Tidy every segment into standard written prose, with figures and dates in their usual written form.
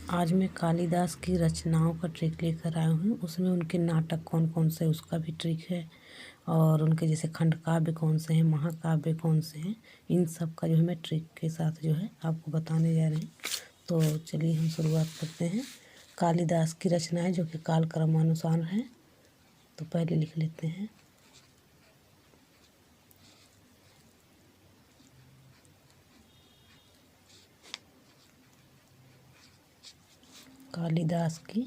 आज मैं कालिदास की रचनाओं का ट्रिक लेकर आया हूँ। उसमें उनके नाटक कौन कौन से उसका भी ट्रिक है, और उनके जैसे खंड काव्य कौन से हैं, महाकाव्य कौन से हैं, इन सब का जो है मैं ट्रिक के साथ जो है आपको बताने जा रहे हैं। तो चलिए हम शुरुआत करते हैं। कालिदास की रचनाएं जो कि काल क्रमानुसार हैं, तो पहले लिख लेते हैं। कालिदास की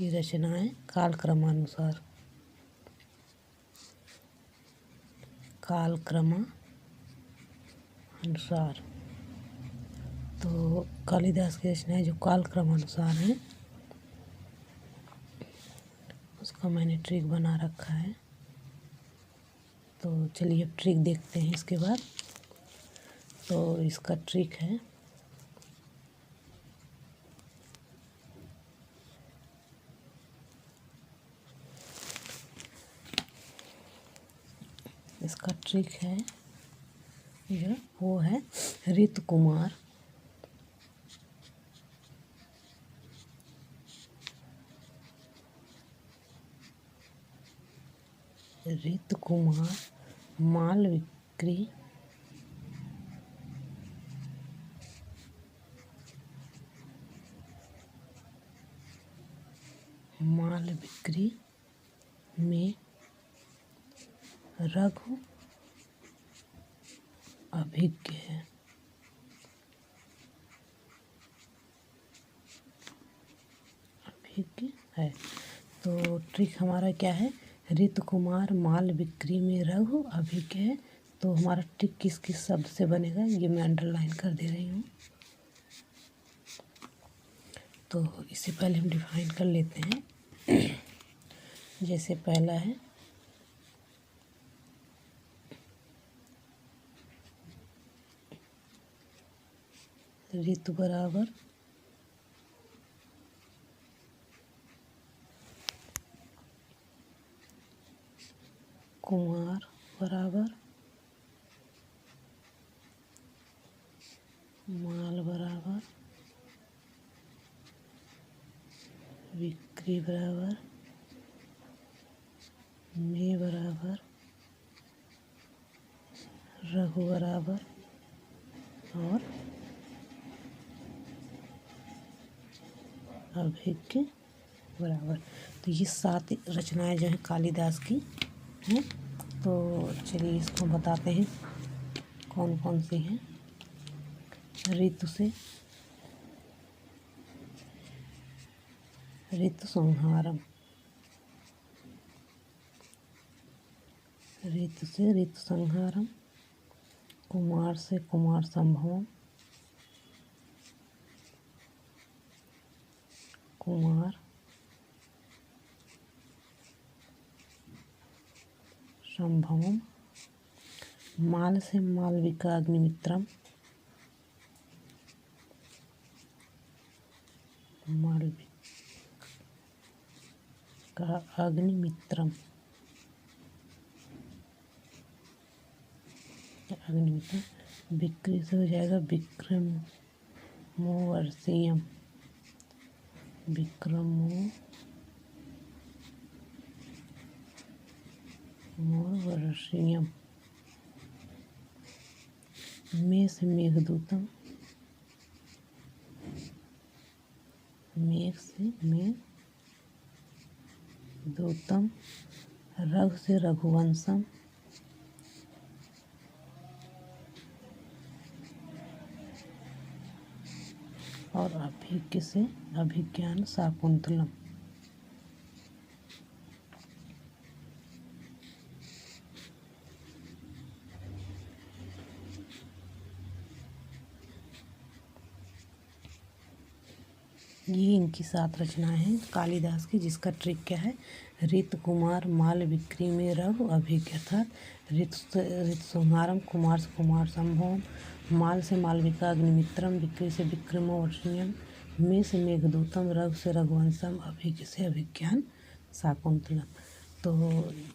रचनाएं काल क्रमानुसार। तो कालिदास की रचनाएं जो काल क्रमानुसार हैं, उसका मैंने ट्रिक बना रखा है। तो चलिए अब ट्रिक देखते हैं। इसके बाद तो इसका ट्रिक है, जो वो है ऋतु कुमार। माल बिक्री में रघु अभिज्ञ है। तो ट्रिक हमारा क्या है? ऋतु कुमार माल बिक्री में रघु अभिज्ञ है। तो हमारा ट्रिक किस किस शब्द से बनेगा, ये मैं अंडरलाइन कर दे रही हूँ। तो इससे पहले हम डिफाइन कर लेते हैं। जैसे पहला है ऋतु बराबर कुमार बराबर माल बराबर बिक्री बराबर में बराबर रघु बराबर और अभिज्ञ बराबर। तो ये 7 रचनाएं जो हैं कालिदास की हैं। तो चलिए इसको बताते हैं कौन कौन सी हैं। ऋतु संहारम, ऋतु संहारम। कुमार से कुमार संभवम, कुमार संभवम। माल से मालविका अग्निमित्रम, मालविका अग्निमित्रम। बिक्री से हो जाएगा विक्रमोर्वशीयम, विक्रमोर्वशीयम। में से मेघदूतम, मेघ से मेघदूतम। रघु से रघुवंशम, और अभिज्ञ से अभिज्ञान शाकुंतलम। ये इनकी 7 रचनाएं हैं कालिदास की, जिसका ट्रिक क्या है? ऋतु कुमार माल बिक्री में रघु अभिज्ञ, अर्थात ऋतु संहारम, कुमार से कुमार संभवम, माल से मालविका अग्निमित्रम, बिक्री से विक्रमोर्वशीयम, में से मेघदूतम, रघु से रघुवंशम, अभिज्ञ से अभिज्ञान शाकुंतलम। तो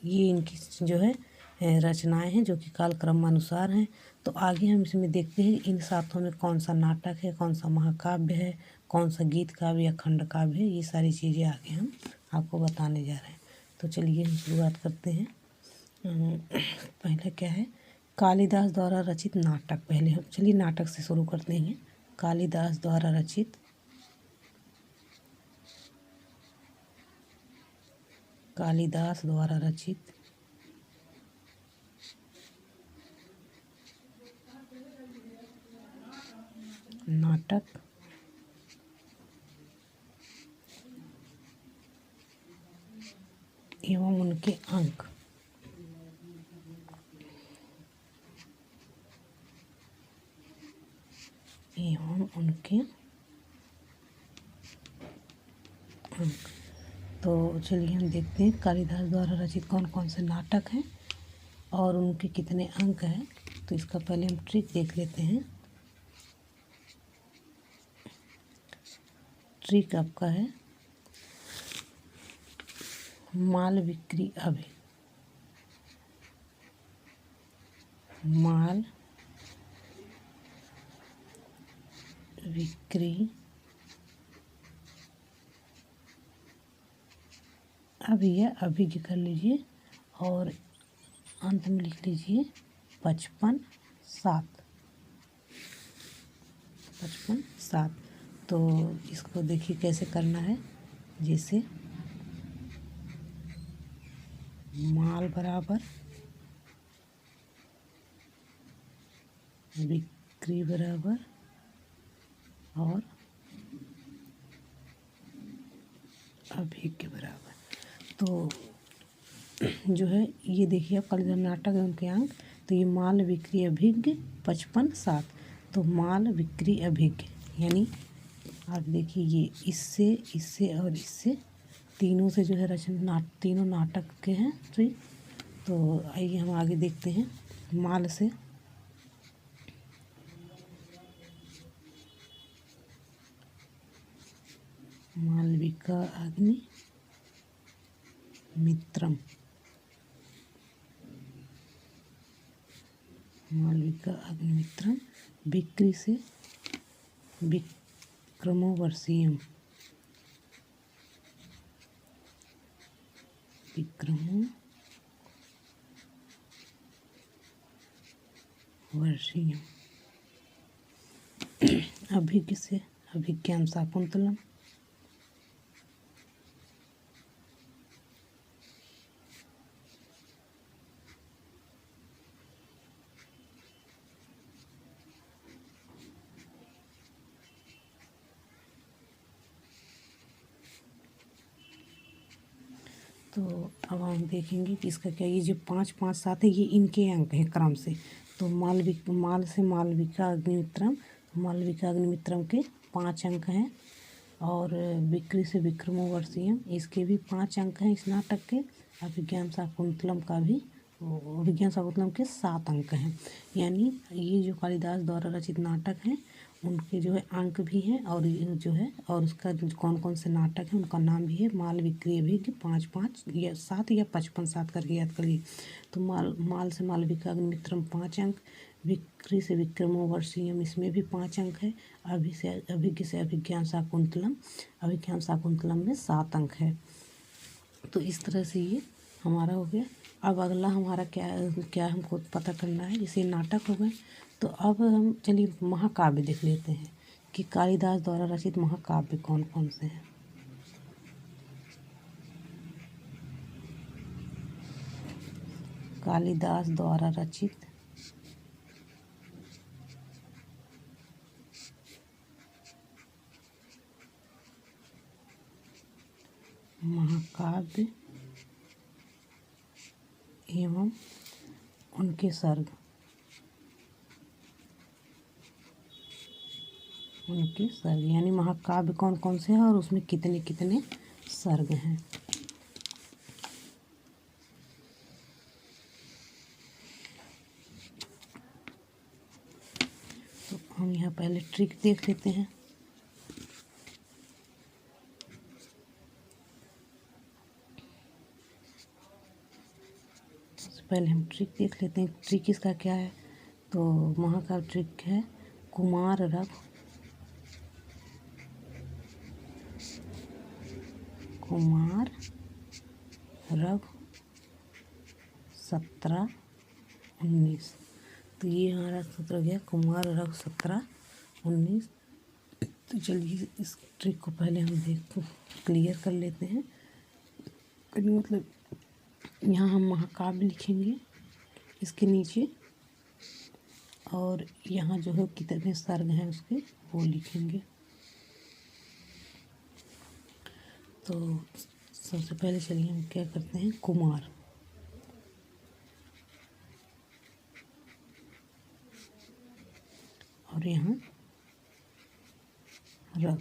ये इनकी जो है रचनाएं हैं जो कि काल क्रमानुसार हैं। तो आगे हम इसमें देखते हैं इन सातों में कौन सा नाटक है, कौन सा महाकाव्य है, कौन सा गीत काव्य या खंड काव्य है। ये सारी चीज़ें आगे हम आपको बताने जा रहे हैं। तो चलिए हम शुरुआत करते हैं। पहला क्या है, कालिदास द्वारा रचित नाटक। पहले हम चलिए नाटक से शुरू करते हैं। कालिदास द्वारा रचित नाटक एवं उनके अंक। तो चलिए हम देखते हैं कालिदास द्वारा रचित कौन कौन से नाटक हैं और उनके कितने अंक हैं। तो इसका पहले हम ट्रिक देख लेते हैं। ट्रिक आपका है माल विक्री अभिग। माल विक्री अभी है, अभिज्ञ कर लीजिए और अंत में लिख लीजिए 55/7। 55/7। तो इसको देखिए कैसे करना है। जैसे माल बराबर विक्री बराबर और अभिज्ञ के बराबर। तो जो है ये देखिए आप कालिदास नाटक है उनके अंक। तो ये माल विक्री अभिज्ञ 55/7। तो माल विक्री अभिज्ञ यानी आप देखिए ये इससे इससे और इससे तीनों से जो है रचना तीनों नाटक के हैं। ठीक, तो आइए हम आगे देखते हैं। माल से मालविका अग्नि मित्रम। मालविका अग्निमित्रम। विक्री से विक्रमोर्वशीयम। विक्रमोर्वशीयम। अभिज्ञ से अभिज्ञान शाकुंतलम। तो अब हम देखेंगे कि इसका क्या, ये जो 5/5/7 है ये इनके अंक हैं क्रम से। तो माल से मालविका अग्निमित्रम। मालविका अग्निमित्रम के 5 अंक हैं और विक्री से विक्रमोर्वशीयम इसके भी 5 अंक हैं इस नाटक के। अभिज्ञान शाकुंतलम का भी, अभिज्ञान शाकुंतलम के 7 अंक हैं। यानी ये जो कालिदास द्वारा रचित नाटक हैं उनके जो है अंक भी हैं और ये जो है और उसका कौन कौन से नाटक हैं उनका नाम भी है। माल विक्री अभिज्ञ 5/5 या 7 या 55/7 करके याद करिए। तो माल से मालविका अग्निमित्रम 5 अंक। विक्री से विक्रमोर्वशीयम इसमें भी 5 अंक है। अभिज्ञ से अभिज्ञान शाकुंतलम में 7 अंक है। तो इस तरह से ये हमारा हो गया। अब अगला हमारा क्या हमको पता करना है। जैसे नाटक हो गए तो अब हम चलिए महाकाव्य देख लेते हैं कि कालिदास द्वारा रचित महाकाव्य कौन कौन से हैं। कालिदास द्वारा रचित महाकाव्य एवं उनके सर्ग। यानी महाकाव्य कौन कौन से हैं और उसमें कितने कितने सर्ग हैं। तो हम यहाँ पहले ट्रिक देख लेते हैं। पहले हम ट्रिक देख लेते हैं। ट्रिक इसका क्या है। तो महाकाव्य ट्रिक है कुमार रघु 17 19। तो ये हमारा सूत्र हो गया कुमार रघु 17 19। तो चलिए इस ट्रिक को पहले हम क्लियर कर लेते हैं। मतलब यहाँ हम महाकाव्य लिखेंगे इसके नीचे, और यहाँ जो है कितने सर्ग हैं उसके वो लिखेंगे। तो सबसे पहले चलिए हम क्या करते हैं, कुमार, और यहाँ रघु।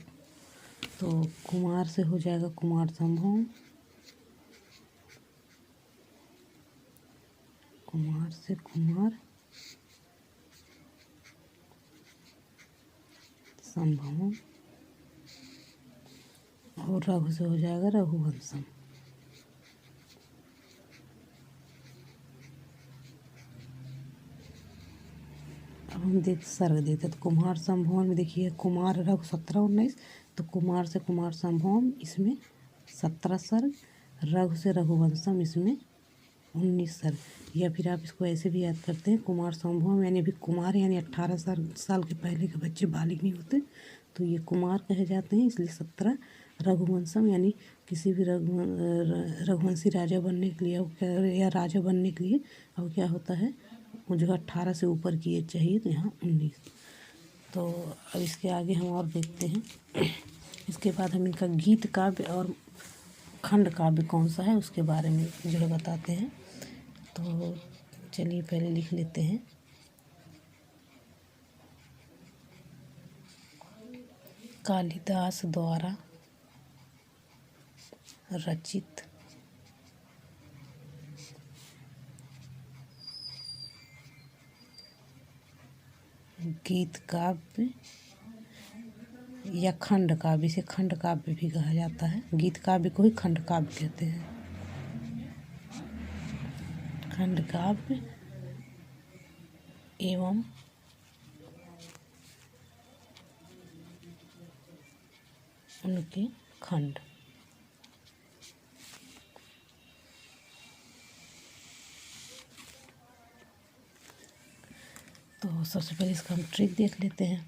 तो कुमार से हो जाएगा कुमार संभव, कुमार से कुमार संभव, और रघु से हो जाएगा रघुवंशम। अब हम सर्ग देते तो कुमार संभवम में देखिए कुमार रघु 17 19। तो कुमार से कुमार संभवम इसमें 17 सर्ग, रघु से रघुवंशम इसमें 19 सर्ग। या फिर आप इसको ऐसे भी याद करते हैं कुमार संभवम यानी अभी कुमार यानी 18 साल के पहले के बच्चे बालिग नहीं होते तो ये कुमार कहे जाते हैं, इसलिए 17। रघुवंशम यानी किसी भी रघुवंशी राजा बनने के लिए या राजा बनने के लिए अब क्या होता है वो जो 18 से ऊपर की एज चाहिए, तो यहाँ 19। तो अब इसके आगे हम और देखते हैं। इसके बाद हम इनका गीत काव्य और खंड काव्य कौन सा है उसके बारे में जो है बताते हैं। तो चलिए पहले लिख लेते हैं। कालिदास द्वारा रचित गीत काव्य या खंड काव्य, इसे खंड काव्य भी कहा जाता है। गीत काव्य को ही खंड काव्य कहते हैं। खंड काव्य एवं उनके खंड। तो सबसे पहले इसका हम ट्रिक देख लेते हैं।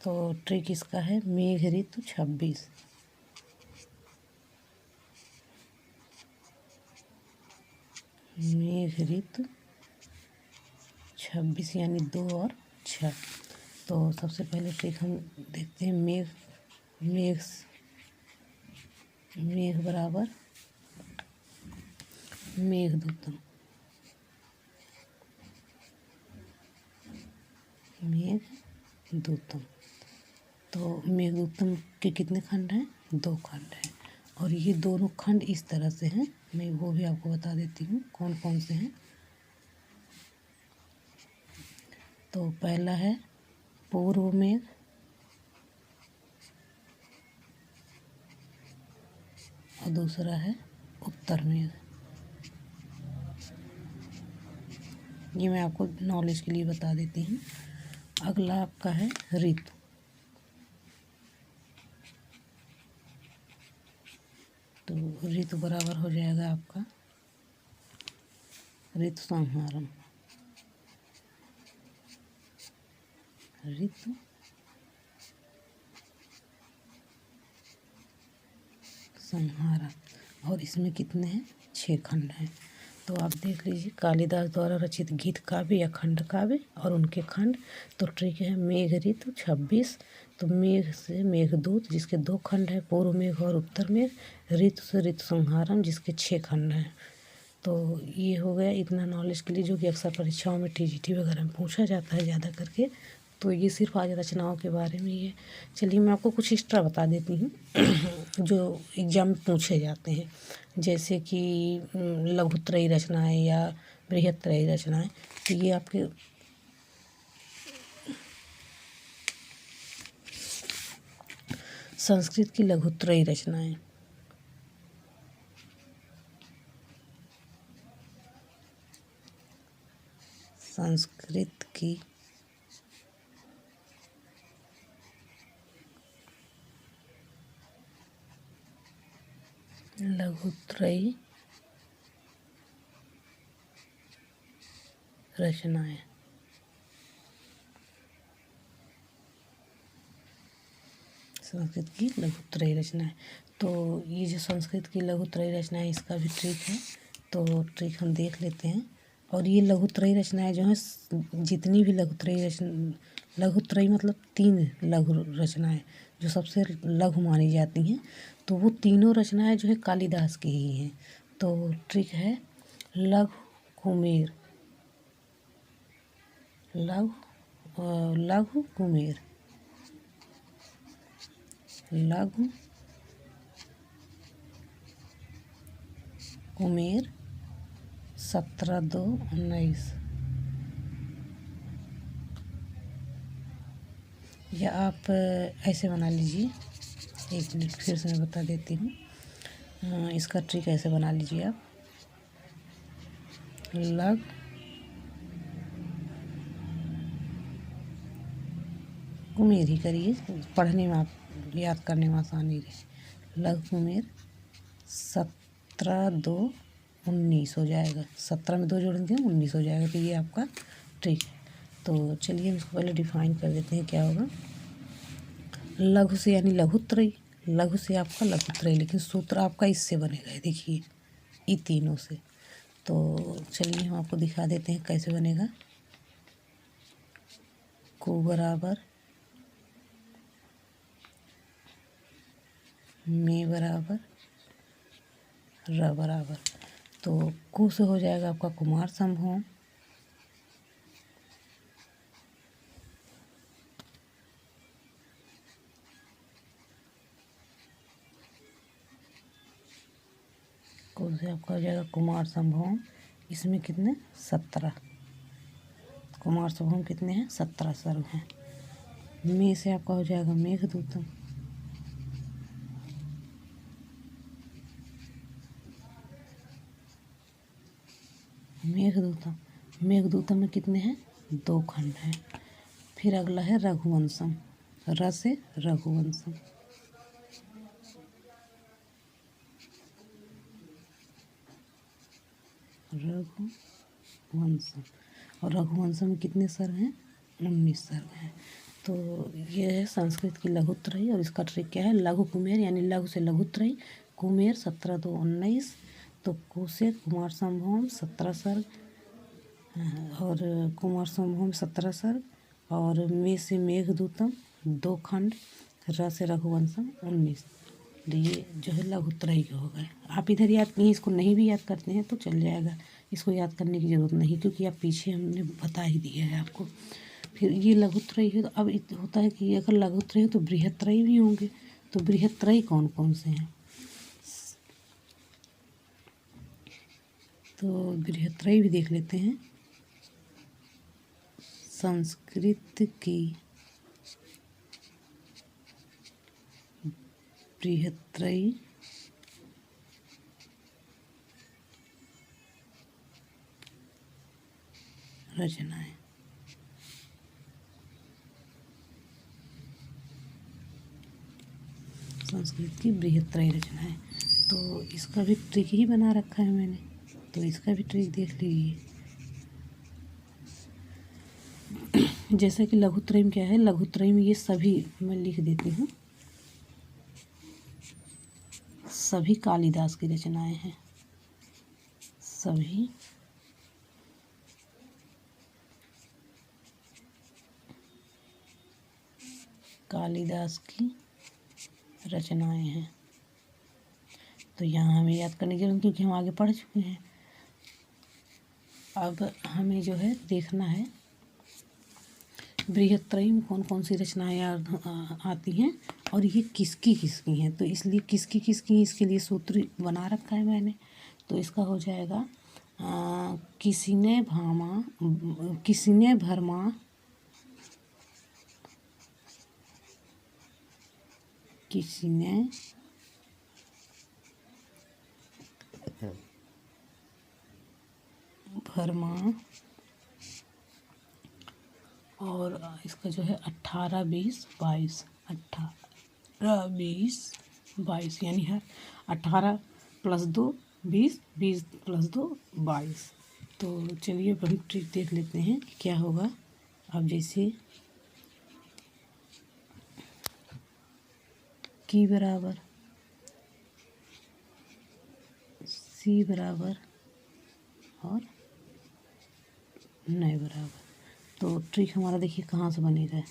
तो ट्रिक इसका है मेघ ऋतु 26। मेघ ऋतु 26 यानी 2 और 6। तो सबसे पहले ट्रिक हम देखते हैं। मेघ बराबर मेघदूतम। मेघदूतम, तो मेघदूतम के कितने खंड हैं, 2 खंड हैं। और ये दोनों खंड इस तरह से हैं, मैं वो भी आपको बता देती हूँ कौन कौन से हैं। तो पहला है पूर्व मेघ, और दूसरा है उत्तर मेघ। ये मैं आपको नॉलेज के लिए बता देती हूँ। अगला आपका है ऋतु। तो ऋतु बराबर हो जाएगा आपका ऋतु संहारम। ऋतु संहारा, और इसमें कितने हैं, 6 खंड हैं। तो आप देख लीजिए कालिदास द्वारा रचित गीत काव्य या खंड काव्य और उनके खंड। तो ट्रिक है मेघ ऋतु 26। तो मेघ से मेघदूत जिसके 2 खंड हैं, पूर्व मेघ और उत्तर मेघ। ऋतु से ऋतु संहारम जिसके 6 खंड हैं। तो ये हो गया इतना नॉलेज के लिए जो कि अक्सर परीक्षाओं में टीजीटी वगैरह में पूछा जाता है ज़्यादा करके। तो ये सिर्फ आज रचनाओं के बारे में ही है। चलिए मैं आपको कुछ एक्स्ट्रा बता देती हूँ जो एग्जाम में पूछे जाते हैं, जैसे कि लघुत्रयी रचनाएं या बृहत्त्रयी रचनाएं। तो ये आपके संस्कृत की लघुत्रयी रचनाएं। संस्कृत की लघुत्रयी रचनाएं। संस्कृत की लघुत्रयी रचनाएं। तो ये जो संस्कृत की लघुत्रयी रचनाएं, इसका भी ट्रिक है, तो ट्रिक हम देख लेते हैं। और ये लघुत्रयी रचनाएं जो हैं, जितनी भी लघुत्रयी मतलब 3 लघु रचनाएं जो सबसे लघु मानी जाती हैं, तो वो तीनों रचनाएं जो है कालिदास की ही हैं। तो ट्रिक है लघु कुमेर, लघु कुमेर, लघु कुमेर 17-2-19। या आप ऐसे बना लीजिए, 1 मिनट फिर से मैं बता देती हूँ। इसका ट्रिक ऐसे बना लीजिए आप, लघु कुमेर ही करिए, पढ़ने में आप याद करने में आसानी रहे। लघु कुमेर 17-2-19 हो जाएगा, 17 में 2 जोड़ेंगे 19 हो जाएगा। तो ये आपका ट्रिक है। तो चलिए हम इसको पहले डिफाइन कर देते हैं क्या होगा। लघु से यानी लघुत्रयी, लघु से आपका लघुत्रयी, लेकिन सूत्र आपका इससे बनेगा, देखिए ये तीनों से। तो चलिए हम आपको दिखा देते हैं कैसे बनेगा। को बराबर में बराबर र बराबर, तो कु से हो जाएगा आपका कुमार संभव, को से आपका हो जाएगा कुमार संभव। इसमें कितने 17 कुमार संभव कितने हैं 17 सर्व हैं। में से आपका हो जाएगा मेघदूतम, मेघदूतम, मेघदूतम में कितने हैं 2 खंड हैं। फिर अगला है रघुवंशम, र से रघुवंशम, रघुवंशम, और रघुवंशम में कितने सर्ग हैं 19 सर्ग हैं। तो ये है संस्कृत की लघुत्रयी। और इसका ट्रिक क्या है, लघु कुमेर यानी लघु से लघुत्रयी, कुमेर 17-2-19, तो कु से कुमार संभवम 17 सर्ग, और कुमार संभवम 17 सर्ग, और मे से मेघदूतम 2 खंड, र से रघुवंशम 19। ये जो है लघुत्रयी के हो गए। आप इधर याद नहीं, इसको नहीं भी याद करते हैं तो चल जाएगा, इसको याद करने की ज़रूरत नहीं, क्योंकि आप पीछे हमने बता ही दिया है आपको। फिर ये लघुत्रयी है, तो अब होता है कि अगर लघुत्रयी है तो बृहत्त्रयी भी होंगे। तो बृहत्त्रयी कौन कौन से हैं, तो बृहत्त्रयी भी देख लेते हैं। संस्कृत की बृहत्त्रयी रचनाएं। संस्कृत की बृहत्त्रयी रचनाएं, तो इसका भी ट्रिक ही बना रखा है मैंने, तो इसका भी ट्रिक देख लीजिए। जैसे कि लघुत्रयी में क्या है, लघुत्रयी में ये सभी मैं लिख देती हूँ, सभी कालिदास की रचनाएं हैं, सभी कालिदास की रचनाएं हैं। तो यहाँ हमें याद करने की जरूरत, क्योंकि हम आगे पढ़ चुके हैं। अब हमें जो है देखना है बृहत्त्रयी में कौन कौन सी रचनाएं आती हैं और ये किसकी किसकी हैं। तो इसलिए किसकी किसकी, इसके लिए सूत्र बना रखा है मैंने। तो इसका हो जाएगा किसी ने भरमा, किसी ने भरमा और इसका जो है 18, 20, 22, 18, 20, 22 यानी है 18 + 2 20, 20 + 2 22। तो चलिए अब हम ट्रिक देख लेते हैं कि क्या होगा। अब जैसे की बराबर सी बराबर और नए बराबर, तो ट्रिक हमारा देखिए कहाँ से बनेगा।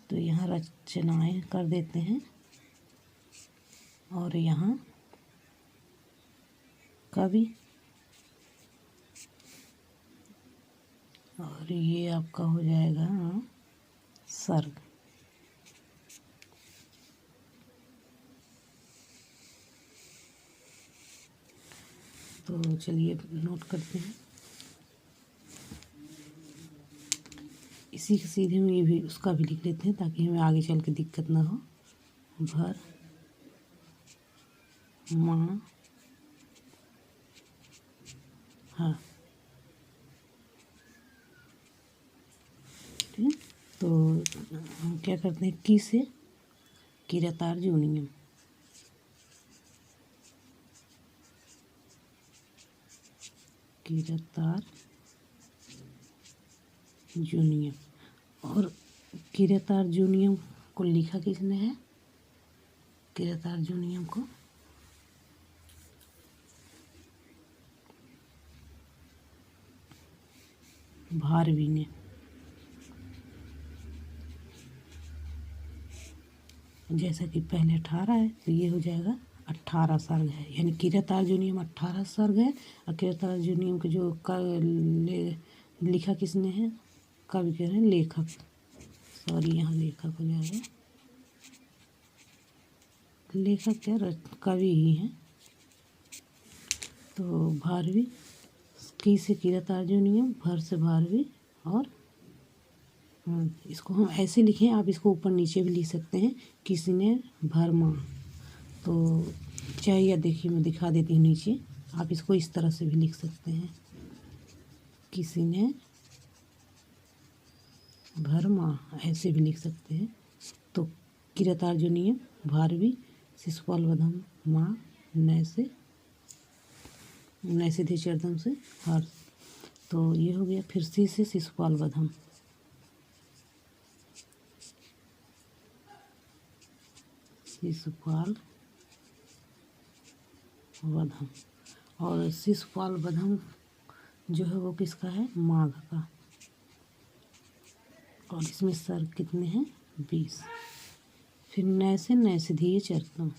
तो यहाँ रचनाएं कर देते हैं और यहाँ का भी, और ये आपका हो जाएगा सर्ग। तो चलिए नोट करते हैं। इसी के सीधे में ये भी उसका भी लिख लेते हैं ताकि हमें आगे चल के दिक्कत ना हो। भर माँ हाँ, ठीक। तो हम क्या करते हैं, की से किरातार जूनियम, किरातार जूनियम। और किरातार जूनियम को लिखा किसने है, किरातार जूनियम को भारवी ने। जैसा कि पहले 18 है तो ये हो जाएगा 18 सर्ग है, यानी किरातार जूनियम 18 सर्ग है। और किरातार जूनियम के जो लिखा किसने है, कवि कह रहे हैं लेखक, सॉरी यहाँ लेखक हो जाएगा, लेखक क्या कवि ही हैं। तो भारवी, की से किरातार जूनियम, भर से भारवी और इसको हम ऐसे लिखें, आप इसको ऊपर नीचे भी लिख सकते हैं, किसी ने भरमा। तो चाहिए देखिए मैं दिखा देती हूँ नीचे, आप इसको इस तरह से भी लिख सकते हैं, किसी ने भरमा, ऐसे भी लिख सकते हैं। तो किरातार जूनियम भारवी शिशुपाल वधम माँ नैसे थे चरदम से हर। तो ये हो गया। फिर सी से शिशुपाल वधम, शिशुपाल वधम, और शिशुपाल वधम जो है वो किसका है, माघ का। और इसमें सर कितने हैं, 20। फिर नैषधीय चरितम,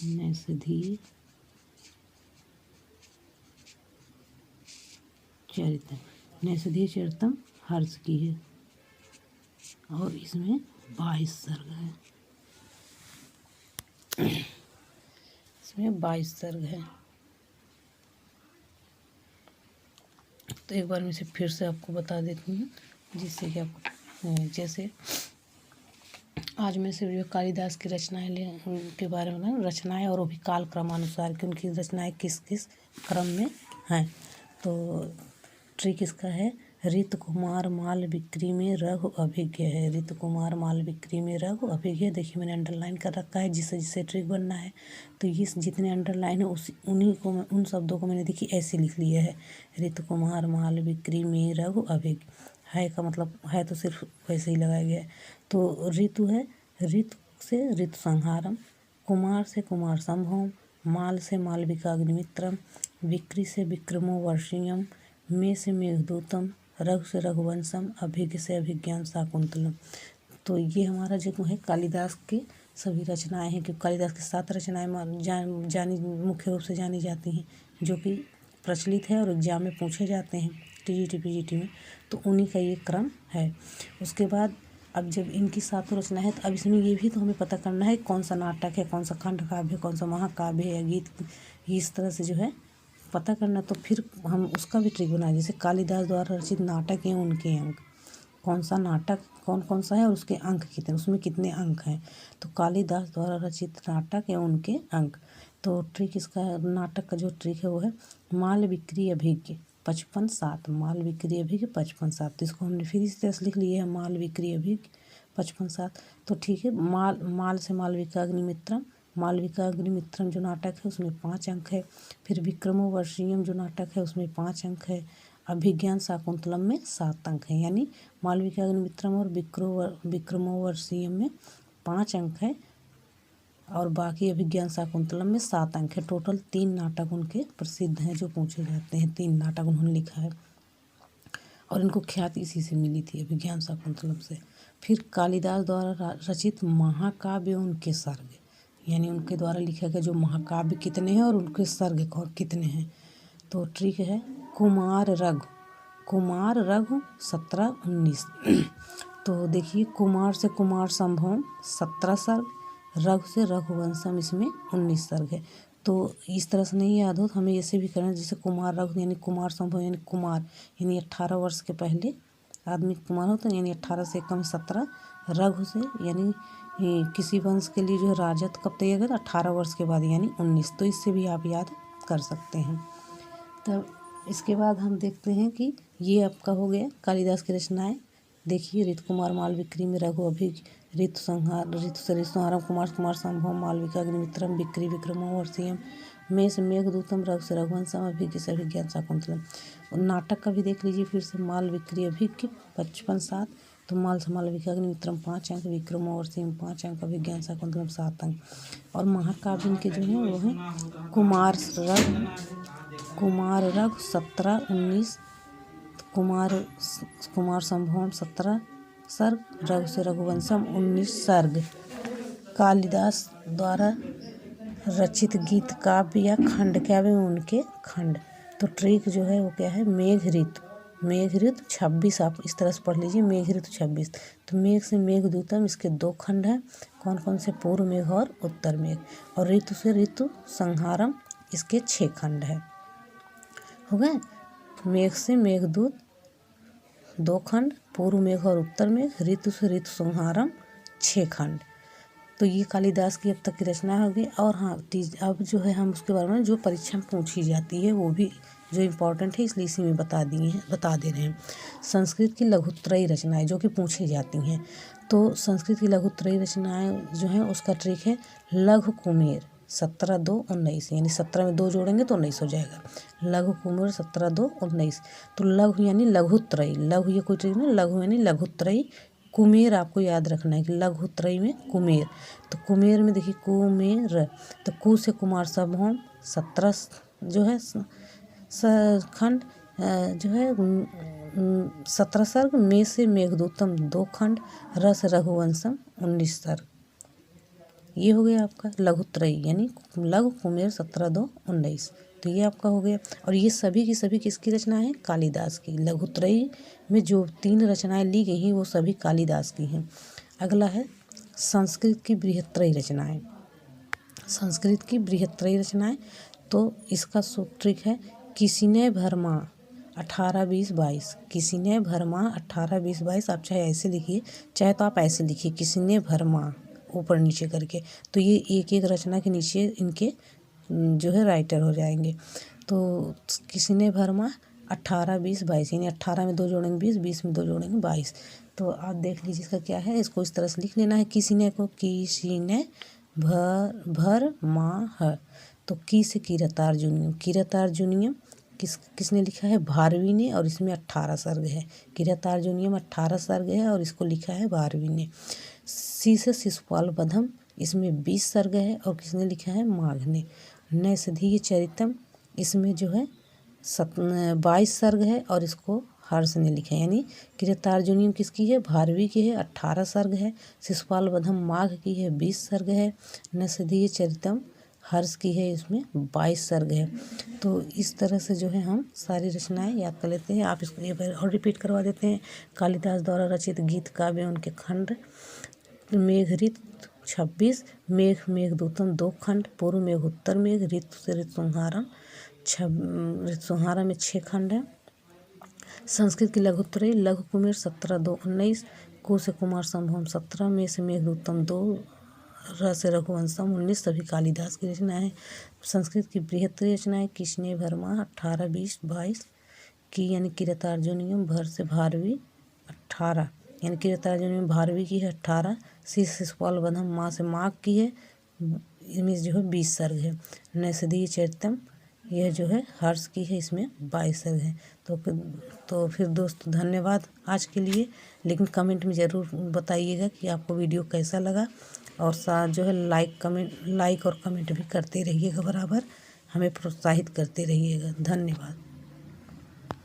नैषधीय चरितम, नैषधीय चरितम हर्ष की है और इसमें 22 सर्ग है, इसमें 22 सर्ग है। तो एक बार मैं इसे फिर से आपको बता देती हूँ, जिससे कि आपको जैसे आज मैं सिर्फ कालिदास की रचनाएं के बारे में रचनाएं, और वो भी काल क्रमानुसार कि उनकी रचनाएं किस किस क्रम में हैं। तो ट्रिक इसका है, ऋतु कुमार माल बिक्री में रघु अभिज्ञ है, ऋतु कुमार माल बिक्री में रघु अभिज्ञ। देखिए मैंने अंडरलाइन कर रखा है जिससे जिससे ट्रिक बनना है। तो ये जितने अंडरलाइन है उन्हीं को उन शब्दों को मैंने देखिए ऐसे लिख लिया है, ऋतु कुमार माल बिक्री में रघु अभिज्ञ। है का मतलब है तो सिर्फ वैसे ही लगाया गया है। तो ऋतु है, ऋतु से ऋतु संहारम, कुमार से कुमार संभवम, माल से मालविका अग्निमित्रम, विक्री से विक्रमो वर्षियम, मे से मेघदूतम, रघु से रघुवंशम, अभिज्ञ से अभिज्ञान शाकुंतलम। तो ये हमारा जो है कालिदास के सभी रचनाएं हैं, क्योंकि कालिदास की 7 रचनाएं जानी मुख्य रूप से जानी जाती हैं, जो कि प्रचलित है और एग्जाम में पूछे जाते हैं टीजीटी पीजीटी में। तो उन्हीं का ये क्रम है। उसके बाद अब जब इनकी 7 रचना है, तो अब इसमें ये भी तो हमें पता करना है कौन सा नाटक है, कौन सा खंड काव्य है, कौन सा महाकाव्य है या गीत, इस तरह से जो है पता करना। तो फिर हम उसका भी ट्रिक बनाए, जैसे कालिदास द्वारा रचित नाटक हैं उनके अंक, कौन सा नाटक कौन कौन सा है और उसके अंक कितने, उसमें कितने अंक हैं। तो कालिदास द्वारा रचित नाटक एवं उनके अंक। तो ट्रिक इसका नाटक का जो ट्रिक है वो है माल बिक्री अभिज्ञ 55-7। माल बिक्री अभिज्ञ 55-7। तो इसको हमने फिर इस तरह से लिख लिया है माल बिक्री अभिज्ञ 55-7। तो ठीक है, माल से मालविका अग्निमित्रम। मालविका अग्निमित्रम जो नाटक है उसमें 5 अंक है। फिर विक्रमोर्वशीयम जो नाटक है उसमें 5 अंक है। अभिज्ञान शाकुंतलम में 7 अंक हैं। यानी मालविका अग्निमित्रम और विक्रमोर्वशीयम में 5 अंक है और बाकी अभिज्ञान शाकुंतलम में 7 अंक है। टोटल 3 नाटक उनके प्रसिद्ध हैं जो पूछे जाते हैं। 3 नाटक उन्होंने लिखा है और इनको ख्याति इसी से मिली थी, अभिज्ञान शाकुंतलम से। फिर कालिदास द्वारा रचित महाकाव्य उनके सर्ग, यानी उनके द्वारा लिखा गया जो महाकाव्य कितने हैं और उनके सर्ग कितने हैं। तो ट्रिक है कुमार रघु 17-19। तो देखिए, कुमार से कुमार संभवम 17 सर्ग, रघु से रघुवंशम इसमें 19 सर्ग है। तो इस तरह से नहीं याद हो तो हमें ऐसे भी करना है, जैसे कुमार रघु यानी कुमार संभव यानी कुमार यानी 18 वर्ष के पहले आदमी कुमार होता है, यानी 18 से कम 17। रघु से यानी किसी वंश के लिए जो है राजत्व कब तय अगर 18 वर्ष के बाद यानी 19। तो इससे भी आप याद कर सकते हैं। तब इसके बाद हम देखते हैं कि ये आपका हो गया कालिदास की रचनाएं। देखिए, ऋतु कुमार मालविक्री में रघु अभिज्ञ, ऋतु संहारम कुमार संभवम मालविका अग्निमित्रम बिक्री विक्रमोर्वशीयम में से मेघदूतम रघु से रघुवंशम अभिज्ञ से अभिज्ञान शाकुंतलम। नाटक का भी देख लीजिए फिर से, माल बिक्री अभिज्ञ 55-7। तो माल से मालविका अग्निमित्रम 5 अंक, विक्रमोर्वशीयम 5 अंक, अभिज्ञान शाकुंतलम 7 अंक। और महाकाव्य के जो हैं वो हैं कुमार रघु 17-19, कुमार संभवम 17 सर्ग, रघु से रघुवंशम 19 सर्ग। कालिदास द्वारा रचित गीत काव्य या खंड काव्य में उनके खंड। तो ट्रिक जो है वो क्या है, मेघ ऋतु 26। आप इस तरह से पढ़ लीजिए, मेघ ऋतु 26। तो मेघ से मेघदूतम इसके 2 खंड हैं। कौन कौन से, पूर्व मेघ और उत्तर मेघ। और ऋतु से ऋतु संहारम इसके 6 खंड है। हो गए। मेघ से मेघदूत 2 खंड, पूर्व मेघ और उत्तर मेघ, ऋतु से ऋतु संहारम 6 खंड। तो ये कालिदास की अब तक की रचना होगी। और हाँ, अब जो है हम उसके बारे में जो परीक्षा में पूछी जाती है वो भी जो इम्पोर्टेंट है, इसलिए इसी में बता दे रहे हैं। संस्कृत की लघुत्रयी रचनाएं जो कि पूछी जाती हैं। तो संस्कृत की लघुत्रयी रचनाएं जो हैं उसका ट्रिक है लघु कुमेर 17-2-19, यानी 17 में 2 जोड़ेंगे तो 19 हो जाएगा। लघु कुमेर 17-2-19। तो लघु यानी लघुत्रयी, लघु ये कोई ट्रिक नहीं, लघु यानी लघुत्रयी। कुमेर आपको याद रखना है कि लघुत्रयी में कुमेर। तो कुमेर में देखिए कुमेर, तो कु से कुमार संभवम 17 जो है खंड जो है 17 सर्ग, में से मेघदूतम 2 खंड, रस रघुवंशम 19 सर्ग। ये हो गया आपका लघुत्रयी यानी लघु कुमेर 17-2-19। तो ये आपका हो गया। और ये सभी की सभी किसकी रचना है, कालिदास की। लघुत्रयी में जो 3 रचनाएं ली गई हैं वो सभी कालिदास की हैं। अगला है संस्कृत की बृहत्त्रयी रचनाएं। संस्कृत की बृहत्त्रयी रचनाएं, तो इसका ट्रिक है किसी भरमा 18-20-22। किसी ने भरमा 18-20-22। आप चाहे ऐसे लिखिए, चाहे तो आप ऐसे लिखिए किसी ने भरमा ऊपर नीचे करके। तो ये एक एक रचना के नीचे इनके जो है राइटर हो जाएंगे। तो किसी ने भरमा 18-20-22, यानी 18 में 2 जोड़ेंगे 20, 20 में 2 जोड़ेंगे 22। तो आप देख लीजिए इसका क्या है, इसको इस तरह से लिख लेना है। किसी ने को किसी ने भर मा। तो की से किरतार्जुनियम किसने लिखा है, भारवी ने, और इसमें 18 सर्ग है। किरतार्जुनियम 18 सर्ग है और इसको लिखा है भारवी ने। सी से शिशुपाल वधम, इसमें 20 सर्ग है और किसने लिखा है, माघ ने। नैषधीय चरितम, इसमें जो है 22 सर्ग है और इसको हर्ष ने लिखा है। यानी किरतार्जुनियम किसकी है, भारवी की है, 18 सर्ग है। शिशुपाल वधम माघ की है, 20 सर्ग है। नैषधीय चरितम हर्ष की है, इसमें 22 सर्ग है। तो इस तरह से जो है हम सारी रचनाएं याद कर लेते हैं। आप इसको एक बार और रिपीट करवा देते हैं। कालिदास द्वारा रचित गीत काव्य उनके खंड, मेघ ऋतु 26, मेघदूतम 2 खंड, पूर्व मेघ उत्तर मेघ, ऋतु से ऋतु संहारम में 6 खंड है। संस्कृत की लघुत्रयी लघु कुमेर 17-2-19, कु से कुमार संभवम 17, मे से मेघदूतम 2, र से रघुवंशम 19 सभी कालिदास की रचनाएं। संस्कृत की बृहत्तरी रचनाएं किसने वर्मा 18, 20, 22 की यानी किरातार्जुनीयम। भर से भारवी 18 यानी किरातार्जुनीयम भारवी की है 18। सी से शिशुपाल वधम माँ से माघ की है, इसमें जो है 20 सर्ग है। नैषधीय चैत्यम यह जो है हर्ष की है, इसमें 22 सर्ग है। तो फिर दोस्तों धन्यवाद आज के लिए, लेकिन कमेंट में ज़रूर बताइएगा कि आपको वीडियो कैसा लगा, और साथ जो है लाइक और कमेंट भी करते रहिएगा, बराबर हमें प्रोत्साहित करते रहिएगा। धन्यवाद।